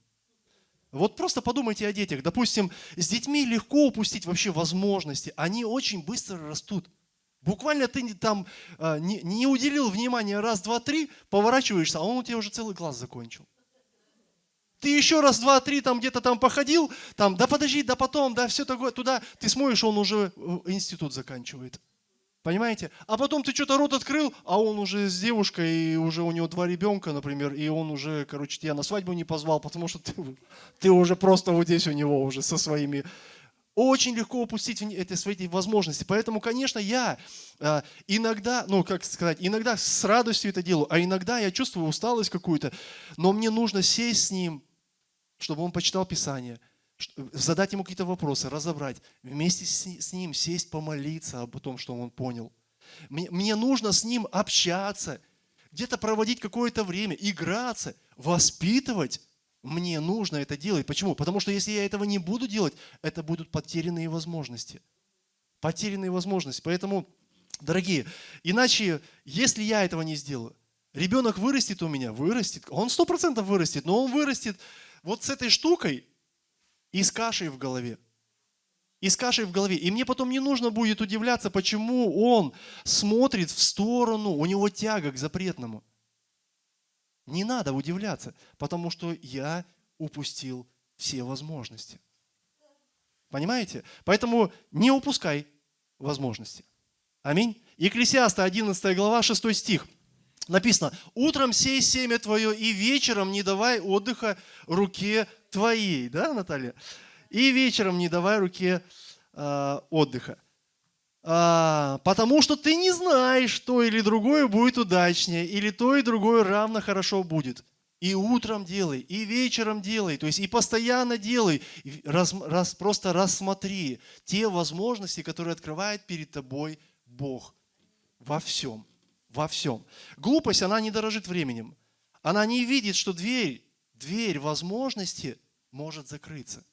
Вот просто подумайте о детях. Допустим, с детьми легко упустить вообще возможности. Они очень быстро растут. Буквально ты там не уделил внимания раз, два, три, поворачиваешься, а он у тебя уже целый класс закончил. Ты еще раз, два, три, там где-то там походил, там, да подожди, да потом, да все такое, туда. Ты смотришь, он уже институт заканчивает. Понимаете? А потом ты что-то рот открыл, а он уже с девушкой, и уже у него 2 ребенка, например, и он уже, короче, тебя на свадьбу не позвал, потому что ты уже просто вот здесь у него уже со своими. Очень легко упустить эти возможности. Поэтому, конечно, я иногда, ну, как сказать, иногда с радостью это делаю, а иногда я чувствую усталость какую-то, но мне нужно сесть с ним, чтобы он почитал Писание, задать ему какие-то вопросы, разобрать, вместе с ним сесть, помолиться об том, что он понял. Мне нужно с ним общаться, где-то проводить какое-то время, играться, воспитывать. Мне нужно это делать. Почему? Потому что если я этого не буду делать, это будут потерянные возможности. Потерянные возможности. Поэтому, дорогие, иначе, если я этого не сделаю, ребенок вырастет у меня, вырастет, он 100% вырастет, но он вырастет вот с этой штукой, и с кашей в голове. И с кашей в голове. И мне потом не нужно будет удивляться, почему он смотрит в сторону, у него тяга к запретному. Не надо удивляться, потому что я упустил все возможности. Понимаете? Поэтому не упускай возможности. Аминь. Екклесиаста, 11 глава, 6 стих. Написано, утром сей семя твое, и вечером не давай отдыха руке твоей. Да, Наталья? И вечером не давай руке отдыха. Потому что ты не знаешь, то или другое будет удачнее, или то и другое равно хорошо будет. И утром делай, и вечером делай, то есть и постоянно делай, просто рассмотри те возможности, которые открывает перед тобой Бог во всем. Во всем. Глупость, она не дорожит временем. Она не видит, что дверь возможности может закрыться.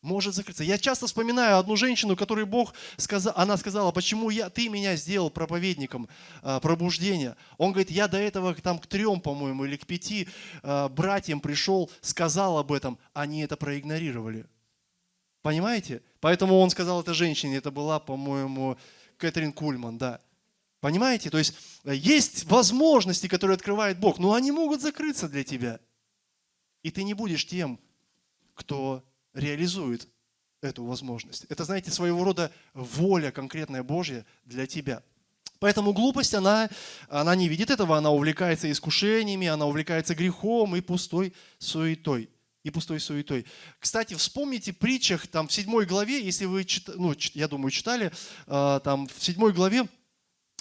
Может закрыться. Я часто вспоминаю одну женщину, которой Бог сказал, она сказала, почему ты меня сделал проповедником пробуждения. Он говорит, я до этого там к 3, по-моему, или к 5 братьям пришел, сказал об этом, они это проигнорировали. Понимаете? Поэтому он сказал это женщине, это была, по-моему, Кэтрин Кульман, да. Понимаете? То есть есть возможности, которые открывает Бог, но они могут закрыться для тебя. И ты не будешь тем, кто реализует эту возможность. Это, знаете, своего рода воля конкретная Божья для тебя. Поэтому глупость, она не видит этого, она увлекается искушениями, она увлекается грехом и пустой суетой. Кстати, вспомните в притчах, там в 7 главе, если вы, я думаю, читали, там в 7 главе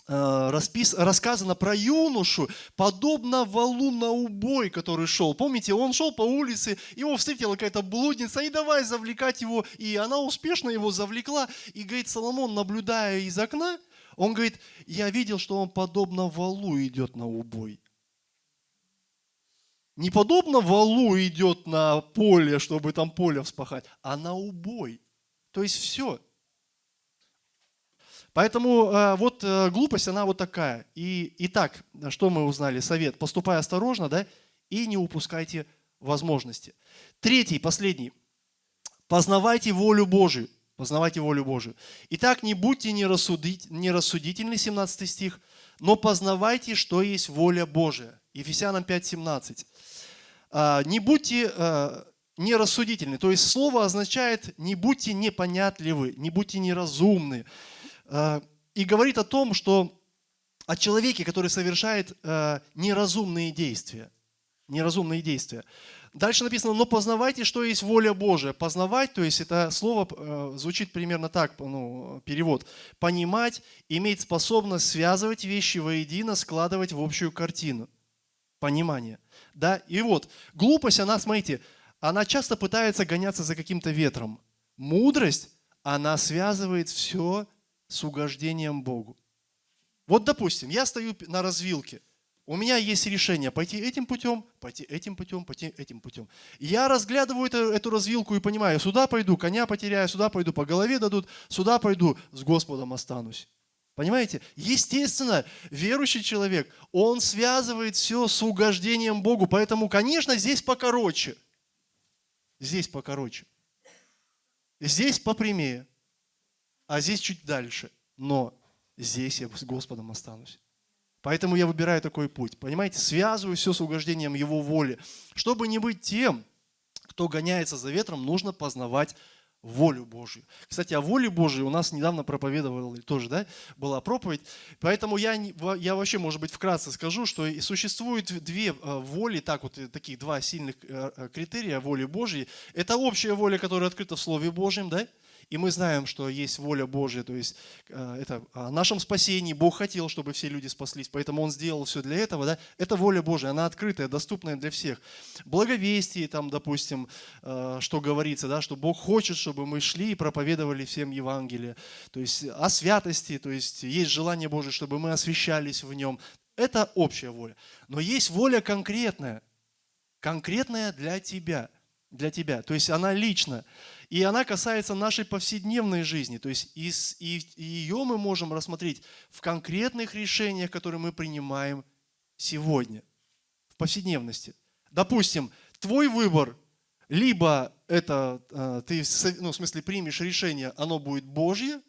рассказано про юношу, подобно валу на убой, который шел. Помните, он шел по улице, его встретила какая-то блудница, и давай завлекать его. И она успешно его завлекла. И, говорит, Соломон, наблюдая из окна, он говорит, я видел, что он подобно валу идет на убой. Не подобно валу идет на поле, чтобы там поле вспахать, а на убой. То есть все. Поэтому глупость, она вот такая. Итак, что мы узнали? Совет. Поступай осторожно, да, и не упускайте возможности. Третий, последний. Познавайте волю Божию. Познавайте волю Божию. Итак, не будьте нерассудительны, 17 стих, но познавайте, что есть воля Божия. Ефесянам 5:17. Не будьте нерассудительны. То есть слово означает не будьте непонятливы, не будьте неразумны. И говорит о том, что о человеке, который совершает неразумные действия. Неразумные действия. Дальше написано, но познавайте, что есть воля Божия. Познавать, то есть это слово звучит примерно так, перевод. Понимать, иметь способность связывать вещи воедино, складывать в общую картину. Понимание. Да? И вот, глупость, она, смотрите, она часто пытается гоняться за каким-то ветром. Мудрость, она связывает все с угождением Богу. Вот, допустим, я стою на развилке. У меня есть решение пойти этим путем, пойти этим путем, пойти этим путем. Я разглядываю эту развилку и понимаю, сюда пойду, коня потеряю, сюда пойду, по голове дадут, сюда пойду, с Господом останусь. Понимаете? Естественно, верующий человек, он связывает все с угождением Богу. Поэтому, конечно, здесь покороче. Здесь покороче. Здесь попрямее. А здесь чуть дальше. Но здесь я с Господом останусь. Поэтому я выбираю такой путь. Понимаете? Связываю все с угождением Его воли. Чтобы не быть тем, кто гоняется за ветром, нужно познавать волю Божью. Кстати, о воле Божьей у нас недавно проповедовал тоже, да, была проповедь. Поэтому я вообще, может быть, вкратце скажу, что существует две воли, таких два сильных критерия воли Божьей. Это общая воля, которая открыта в Слове Божьем, да, и мы знаем, что есть воля Божья, то есть это о нашем спасении. Бог хотел, чтобы все люди спаслись, поэтому Он сделал все для этого. Да? Это воля Божья, она открытая, доступная для всех. Благовестие, там, допустим, что говорится, да, что Бог хочет, чтобы мы шли и проповедовали всем Евангелие. То есть о святости, то есть есть желание Божие, чтобы мы освящались в Нем. Это общая воля. Но есть воля конкретная для тебя. То есть она лична. И она касается нашей повседневной жизни. То есть и ее мы можем рассмотреть в конкретных решениях, которые мы принимаем сегодня, в повседневности. Допустим, твой выбор, либо это ты, примешь решение, оно будет Божье,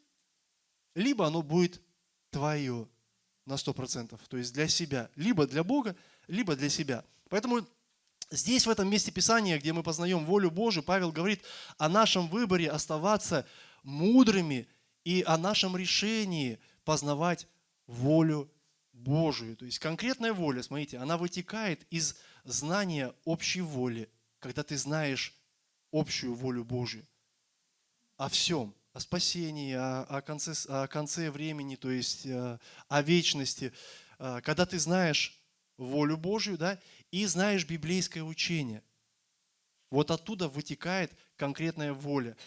либо оно будет твое на 100%. То есть для себя. Либо для Бога, либо для себя. Поэтому здесь, в этом месте Писания, где мы познаем волю Божию, Павел говорит о нашем выборе оставаться мудрыми и о нашем решении познавать волю Божию. То есть конкретная воля, смотрите, она вытекает из знания общей воли, когда ты знаешь общую волю Божию о всем, о спасении, о конце времени, то есть о вечности. Когда ты знаешь волю Божию, да, и знаешь библейское учение. Вот оттуда вытекает конкретная воля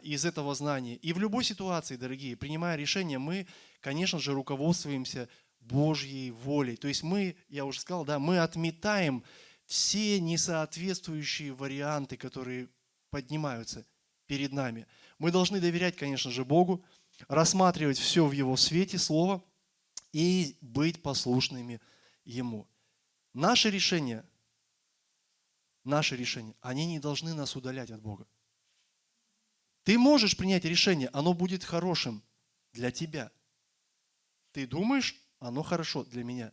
из этого знания. И в любой ситуации, дорогие, принимая решение, мы, конечно же, руководствуемся Божьей волей. То есть я уже сказал, да, мы отметаем все несоответствующие варианты, которые поднимаются перед нами. Мы должны доверять, конечно же, Богу, рассматривать все в Его свете, Слово, и быть послушными Ему. Наши решения, они не должны нас удалять от Бога. Ты можешь принять решение, оно будет хорошим для тебя. Ты думаешь, оно хорошо для меня.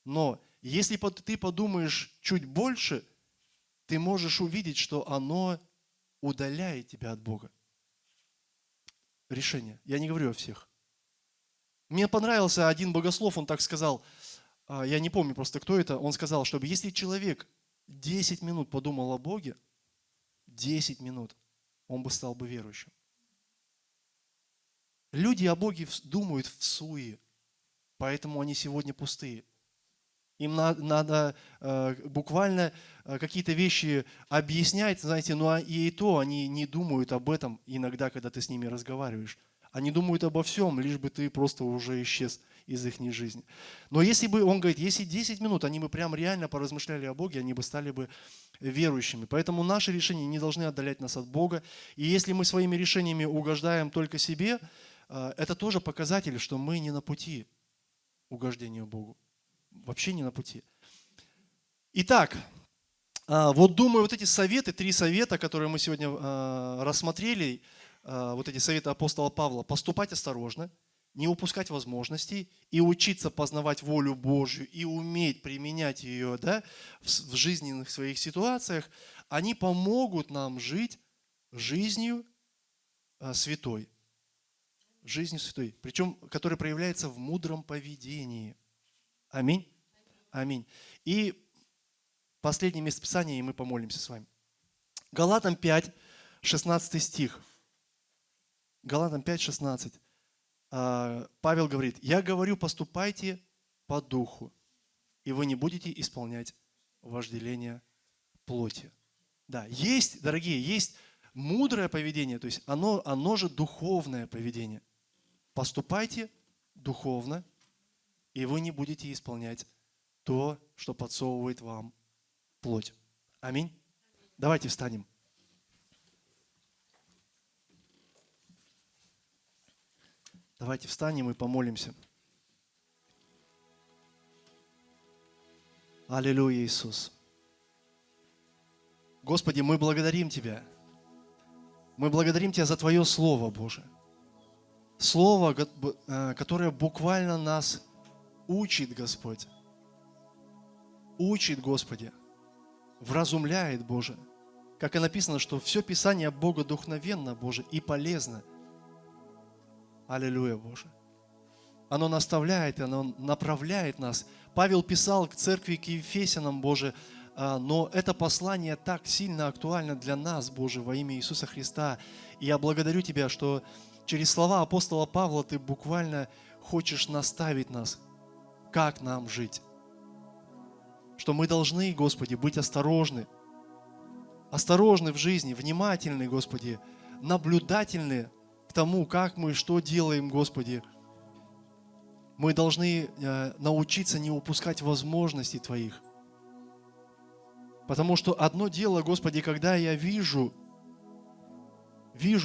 Но если ты подумаешь чуть больше, ты можешь увидеть, что оно удаляет тебя от Бога. Решение. Я не говорю о всех. Мне понравился один богослов, он так сказал, я не помню просто, кто это, он сказал, чтобы если человек 10 минут подумал о Боге, 10 минут, он бы стал бы верующим. Люди о Боге думают в суе, поэтому они сегодня пустые. Им надо буквально какие-то вещи объяснять, знаете, но и то они не думают об этом иногда, когда ты с ними разговариваешь. Они думают обо всем, лишь бы ты просто уже исчез из их жизни. Но если бы, он говорит, если 10 минут, они бы прям реально поразмышляли о Боге, они бы стали бы верующими. Поэтому наши решения не должны отдалять нас от Бога. И если мы своими решениями угождаем только себе, это тоже показатель, что мы не на пути угождения Богу. Вообще не на пути. Итак, вот думаю, вот эти советы, 3 совета, которые мы сегодня рассмотрели, вот эти советы апостола Павла, поступать осторожно, не упускать возможностей и учиться познавать волю Божью и уметь применять ее, да, в жизненных своих ситуациях, они помогут нам жить жизнью святой. Жизнью святой, причем, которая проявляется в мудром поведении. Аминь. Аминь. И последнее местописание, и мы помолимся с вами. Галатам 5, 16 стих. Галатам 5, 16. Павел говорит, я говорю, поступайте по духу, и вы не будете исполнять вожделение плоти. Да, есть, дорогие, есть мудрое поведение, то есть оно же духовное поведение. Поступайте духовно, и вы не будете исполнять то, что подсовывает вам плоть. Аминь. Давайте встанем. Давайте встанем и помолимся. Аллилуйя, Иисус. Господи, мы благодарим Тебя. Мы благодарим Тебя за Твое Слово, Боже. Слово, которое буквально нас учит, Господь. Учит, Господи. Вразумляет, Боже. Как и написано, что все Писание Бога духновенно, Боже, и полезно. Аллилуйя, Боже. Оно наставляет, оно направляет нас. Павел писал к церкви, к Ефесянам, Боже, но это послание так сильно актуально для нас, Боже, во имя Иисуса Христа. И я благодарю Тебя, что через слова апостола Павла Ты буквально хочешь наставить нас, как нам жить. Что мы должны, Господи, быть осторожны. Осторожны в жизни, внимательны, Господи, наблюдательны к тому, как мы, что делаем, Господи. Мы должны научиться не упускать возможностей Твоих. Потому что одно дело, Господи, когда я вижу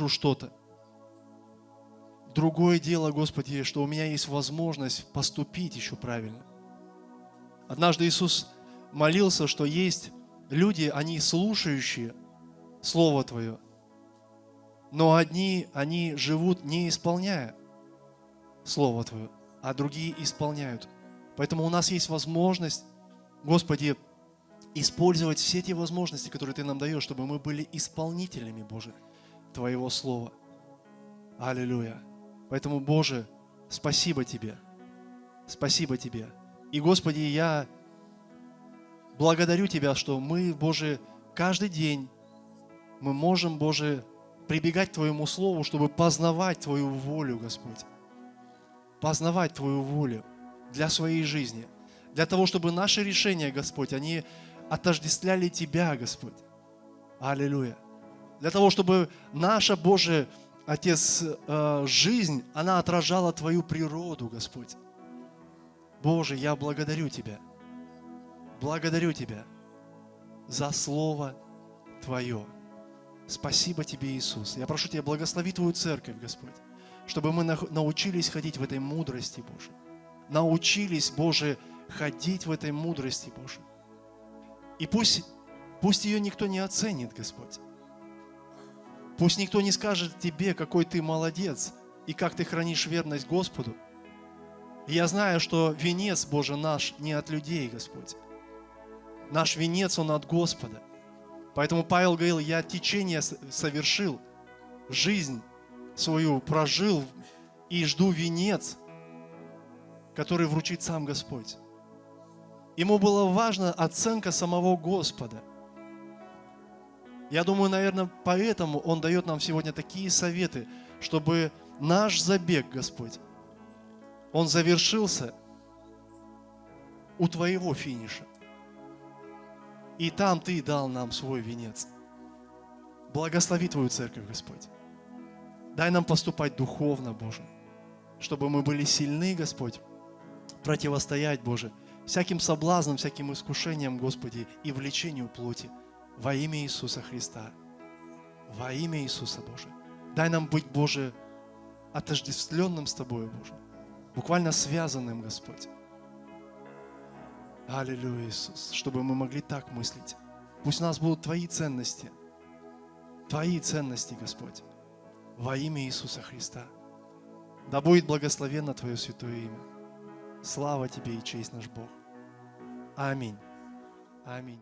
что-то. Другое дело, Господи, что у меня есть возможность поступить еще правильно. Однажды Иисус молился, что есть люди, они слушающие Слово Твое, но одни, они живут не исполняя Слово Твое, а другие исполняют. Поэтому у нас есть возможность, Господи, использовать все те возможности, которые Ты нам даешь, чтобы мы были исполнителями, Боже, Твоего Слова. Аллилуйя. Поэтому, Боже, спасибо Тебе. Спасибо Тебе. И, Господи, я благодарю Тебя, что мы, Боже, каждый день мы можем, Боже, прибегать к Твоему Слову, чтобы познавать Твою волю, Господь. Познавать Твою волю для своей жизни. Для того, чтобы наши решения, Господь, они отождествляли Тебя, Господь. Аллилуйя. Для того, чтобы наша, Боже, Отец, жизнь, она отражала Твою природу, Господь. Боже, я благодарю Тебя. Благодарю Тебя за Слово Твое. Спасибо Тебе, Иисус. Я прошу Тебя, благослови Твою церковь, Господь, чтобы мы научились ходить в этой мудрости, Боже. Научились, Боже, ходить в этой мудрости, Боже. И пусть ее никто не оценит, Господь. Пусть никто не скажет Тебе, какой Ты молодец и как Ты хранишь верность Господу. И я знаю, что венец Божий наш не от людей, Господь. Наш венец, он от Господа. Поэтому Павел говорил, я течение совершил, жизнь свою прожил и жду венец, который вручит сам Господь. Ему была важна оценка самого Господа. Я думаю, наверное, поэтому Он дает нам сегодня такие советы, чтобы наш забег, Господь, он завершился у Твоего финиша. И там Ты дал нам свой венец. Благослови Твою церковь, Господь. Дай нам поступать духовно, Боже, чтобы мы были сильны, Господь, противостоять, Боже, всяким соблазнам, всяким искушениям, Господи, и влечению плоти во имя Иисуса Христа. Во имя Иисуса, Боже. Дай нам быть, Боже, отождествленным с Тобой, Боже, буквально связанным, Господь. Аллилуйя, Иисус, чтобы мы могли так мыслить. Пусть у нас будут Твои ценности, Господь, во имя Иисуса Христа. Да будет благословенно Твое святое имя. Слава Тебе и честь наш Бог. Аминь. Аминь.